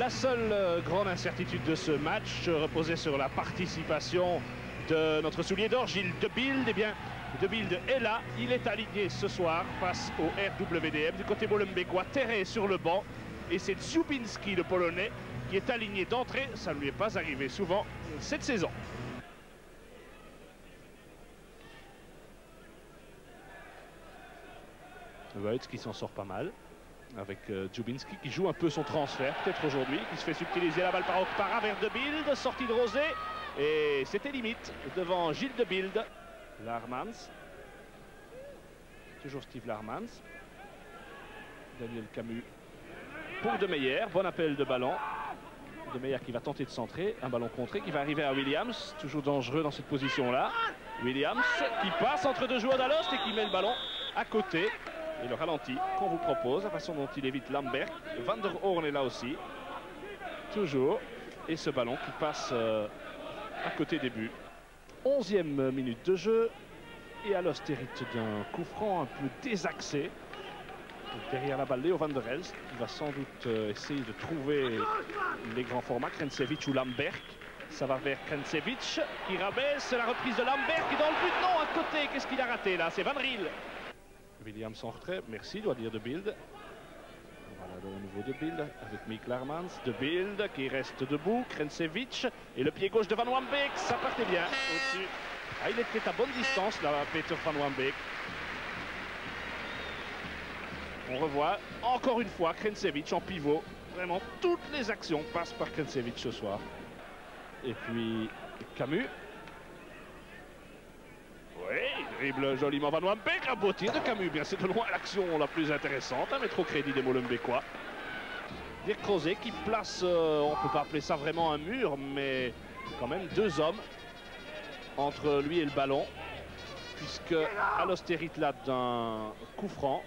La seule grande incertitude de ce match reposait sur la participation de notre soulier d'or, Gilles De Bilde. Eh bien, De Bilde est là, il est aligné ce soir face au RWDM. Du côté molenbeekois, Terré sur le banc. Et c'est Dziubinski, le Polonais, qui est aligné d'entrée. Ça ne lui est pas arrivé souvent cette saison. Weitz qui s'en sort pas mal. Avec Dziubinski qui joue un peu son transfert, peut-être aujourd'hui, qui se fait subtiliser la balle par Okpara vers De Bilde, sortie de Rosé. Et c'était limite devant Gilles De Bilde. Laarmans. Toujours Steve Laarmans. Daniel Camus pour De Meyer. Bon appel de ballon. De Meyer qui va tenter de centrer. Un ballon contré qui va arriver à Williams. Toujours dangereux dans cette position-là. Williams qui passe entre deux joueurs d'Alost et qui met le ballon à côté. Et le ralenti qu'on vous propose, la façon dont il évite Lambert. Van der Hoorn est là aussi. Toujours. Et ce ballon qui passe à côté des buts. 11e minute de jeu. Et Alost hérite d'un coup franc un peu désaxé. Derrière la balle, Leo van der Elst qui va sans doute essayer de trouver les grands formats. Krentsevich ou Lambert. Ça va vers Krentsevich qui rabaisse la reprise de Lambert qui est dans le but. Non, à côté. Qu'est-ce qu'il a raté là? C'est Van Riel. Williams en retrait, merci, doit dire De Bilde. Voilà le nouveau De Bilde avec Mick Laarmans. De Bilde qui reste debout, Krentsevich et le pied gauche de Van Wambeek, ça partait bien au-dessus. Ah, il était à bonne distance là, Peter Van Wambeek. On revoit encore une fois Krentsevich en pivot. Vraiment, toutes les actions passent par Krentsevich ce soir. Et puis Camus. Oui, dribble joliment Van Wambeek, un beau tir de Camus. Bien, c'est de loin l'action la plus intéressante, à mettre au crédit des Molenbeekois. Dirk Rosé qui place, on ne peut pas appeler ça vraiment un mur, mais quand même 2 hommes entre lui et le ballon, puisque Alost hérite là d'un coup franc.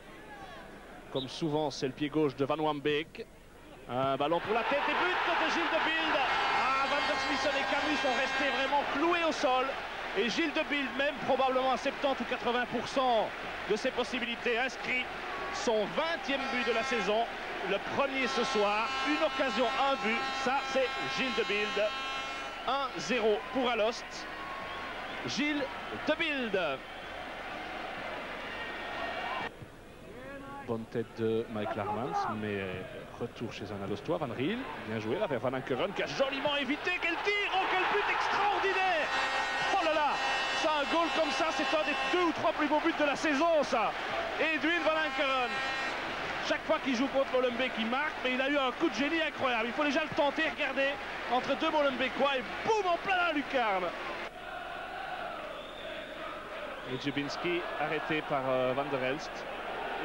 Comme souvent, c'est le pied gauche de Van Wambeek. Un ballon pour la tête et but de Gilles De Bilde. Ah, Van der Smissen et Camus sont restés vraiment cloués au sol. Et Gilles De Bilde, même probablement à 70 ou 80% de ses possibilités, inscrit son 20e but de la saison. Le premier ce soir, une occasion, un but. Ça, c'est Gilles De Bilde. 1-0 pour Alost. Gilles De Bilde. Bonne tête de Mike Laarmans, mais retour chez un Alostois. Van Riel, bien joué là vers Van Ankeren qui a joliment évité. Quel tir! Oh, quel but extraordinaire! Oh là là, ça, un goal comme ça, c'est un des 2 ou 3 plus beaux buts de la saison, ça. Edwin Van Ankeren. Chaque fois qu'il joue contre Molenbeek, il marque, mais il a eu un coup de génie incroyable. Il faut déjà le tenter, regardez, entre 2 Molenbeekois et boum, en plein la lucarne. Et Dziubinski arrêté par Van der Elst.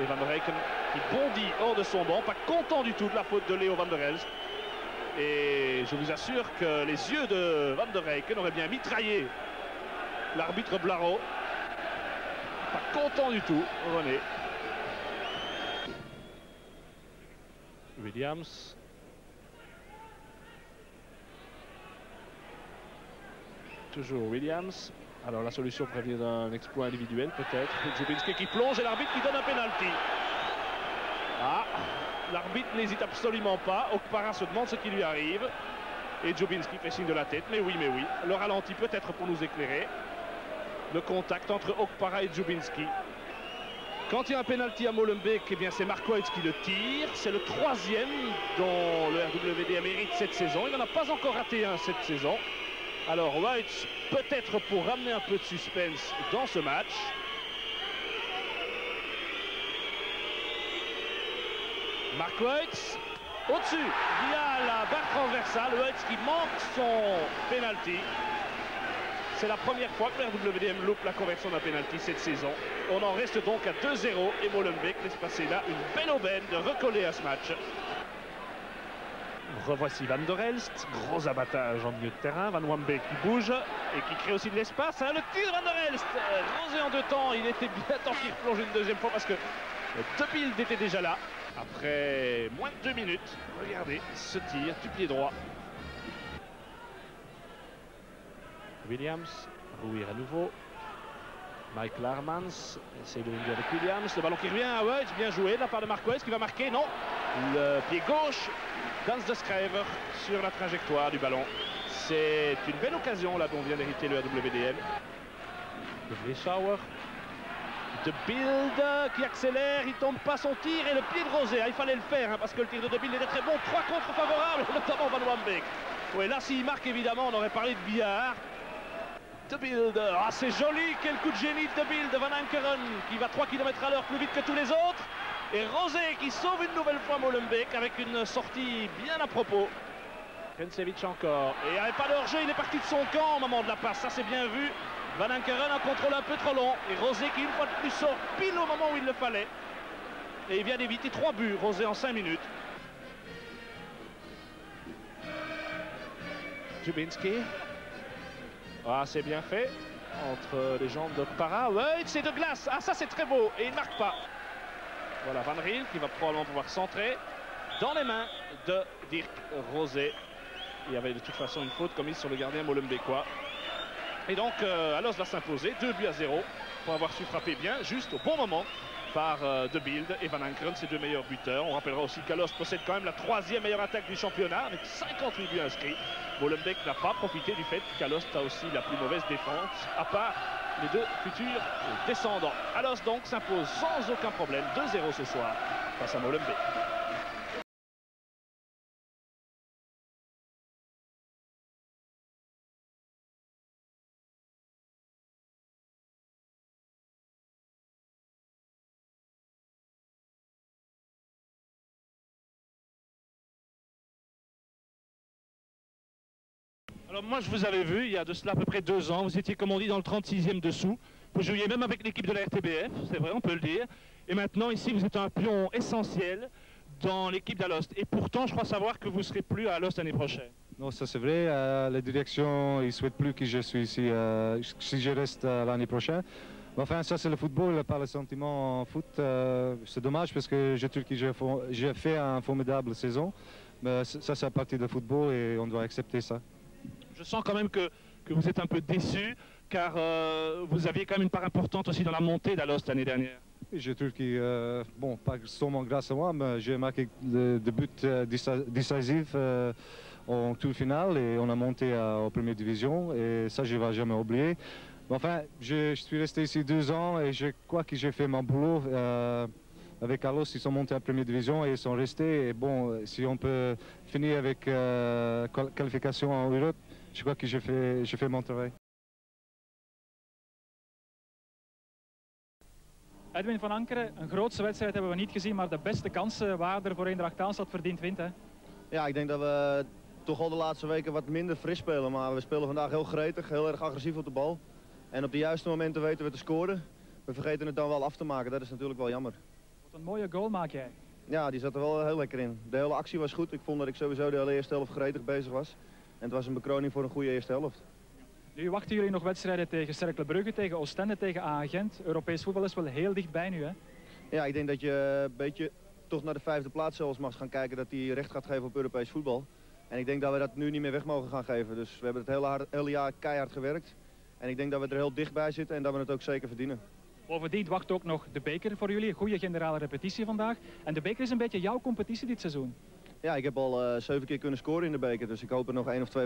Et Van der Eycken qui bondit hors de son banc, pas content du tout de la faute de Leo Van der Elst. Et je vous assure que les yeux de Van der Eycken auraient bien mitraillé l'arbitre Blaro. Pas content du tout, René. Williams. Toujours Williams. Alors la solution prévient d'un exploit individuel peut-être. Dziubinski qui plonge et l'arbitre qui donne un pénalty. Ah, l'arbitre n'hésite absolument pas. Okpara se demande ce qui lui arrive. Et Dziubinski fait signe de la tête. Mais oui. Le ralenti peut-être pour nous éclairer. Le contact entre Okpara et Dziubinski. Quand il y a un pénalty à Molenbeek, eh bien c'est Mark Weitz qui le tire. C'est le 3e dont le RWDM mérite cette saison. Il n'en a pas encore raté un cette saison. Alors Weitz, peut-être pour ramener un peu de suspense dans ce match. Mark Weitz, au-dessus, via la barre transversale. Weitz qui manque son pénalty. C'est la première fois que le RWDM loupe la conversion d'un pénalty cette saison. On en reste donc à 2-0 et Molenbeek laisse passer là une belle aubaine de recoller à ce match. Revoici Van der Elst, gros abattage en milieu de terrain. Van Wambeek qui bouge et qui crée aussi de l'espace. Le tir de Van der Elst, Rosé en 2 temps. Il était bien temps qu'il plonge une 2e fois parce que De Bilde était déjà là. Après moins de 2 minutes, regardez ce tir du pied droit. Williams, Rouir à nouveau. Mike Laarmans essaye de venir avec Williams. Le ballon qui revient à Weitz, bien joué de la part de Mark Weitz qui va marquer, non. Le pied gauche d'Hans de Schrijver sur la trajectoire du ballon. C'est une belle occasion là dont vient d'hériter le RWDM. De Vleeschouwer. De Bilde qui accélère, il tombe pas son tir et le pied de Rosé. Ah, il fallait le faire parce que le tir de Bilde était très bon. 3 contre favorables, notamment Van Wambeek. Oui, là s'il marque évidemment on aurait parlé de billard. De Bilde, ah c'est joli, quel coup de génie de Bilde. Van Ankeren qui va 3 km à l'heure plus vite que tous les autres. Et Rosé qui sauve une nouvelle fois Molenbeek avec une sortie bien à propos. Krensewitsch encore. Et il n'y avait pas de hors-jeu, il est parti de son camp au moment de la passe, ça c'est bien vu. Van Ankeren un contrôle un peu trop long. Et Rosé qui une fois de plus sort pile au moment où il le fallait. Et il vient d'éviter 3 buts, Rosé en 5 minutes. Dubinski. Ah c'est bien fait. Entre les jambes d'Okpara. Ouais, c'est de glace. Ah ça c'est très beau. Et il ne marque pas. Voilà Van Riel qui va probablement pouvoir centrer dans les mains de Dirk Rosé. Il y avait de toute façon une faute commise sur le gardien molenbeekois. Et donc Alost va s'imposer 2-0 pour avoir su frapper bien, juste au bon moment par De Bilde et Van Ankeren, ses 2 meilleurs buteurs. On rappellera aussi qu'Alost possède quand même la 3e meilleure attaque du championnat avec 58 buts inscrits. Molenbeek n'a pas profité du fait qu'Alost a aussi la plus mauvaise défense, à part les 2 futurs descendants. Alost donc s'impose sans aucun problème 2-0 ce soir face à Molenbeek. Alors moi je vous avais vu il y a de cela à peu près 2 ans, vous étiez comme on dit dans le 36e dessous, vous jouiez même avec l'équipe de la RTBF, c'est vrai on peut le dire, et maintenant ici vous êtes un pion essentiel dans l'équipe d'Alost, et pourtant je crois savoir que vous ne serez plus à Alost l'année prochaine. Non, ça c'est vrai, la direction ne souhaite plus que je suis ici, si je reste l'année prochaine. Mais enfin ça c'est le football, pas le sentiment en foot, c'est dommage parce que je trouve que j'ai fait une formidable saison, mais ça c'est partie du football et on doit accepter ça. Je sens quand même que vous êtes un peu déçu, car vous aviez quand même une part importante aussi dans la montée d'Alost l'année dernière. Je trouve que, bon, pas seulement grâce à moi, mais j'ai marqué le but décisif en tour final et on a monté en première division et ça je ne vais jamais oublier. Mais enfin, je suis resté ici 2 ans et je crois que j'ai fait mon boulot. Avec Alost, ils sont montés en première division et ils sont restés. Et bon, si on peut finir avec qualification en Europe, je crois que j'ai fait mon travail. Edwin van Ankeren, een grootse wedstrijd hebben we niet gezien, maar de beste kansen waren er voor Eendracht Aalstad, verdiend wint, hè? Ja, ik denk dat we toch al de laatste weken wat minder fris spelen, maar we spelen vandaag heel gretig, heel erg agressief op de bal. En op de juiste momenten weten we te scoren. We vergeten het dan wel af te maken, dat is natuurlijk wel jammer. Wat een mooie goal maak jij. Ja, die zat er wel heel lekker in. De hele actie was goed. Ik vond dat ik sowieso de hele eerste helft gretig bezig was. En het was een bekroning voor een goede eerste helft. Nu wachten jullie nog wedstrijden tegen Cercle Brugge, tegen Oostende, tegen AA-Gent. Europees voetbal is wel heel dicht bij nu, hè? Ja, ik denk dat je een beetje toch naar de 5e plaats zelfs mag gaan kijken, dat die recht gaat geven op Europees voetbal. En ik denk dat we dat nu niet meer weg mogen gaan geven. Dus we hebben het hele jaar keihard gewerkt. En ik denk dat we er heel dichtbij zitten en dat we het ook zeker verdienen. Bovendien wacht ook nog de beker voor jullie. Een goede generale repetitie vandaag. En de beker is een beetje jouw competitie dit seizoen. Ja, ik heb al 7 keer kunnen scoren in de beker. Dus ik hoop er nog 1 of 2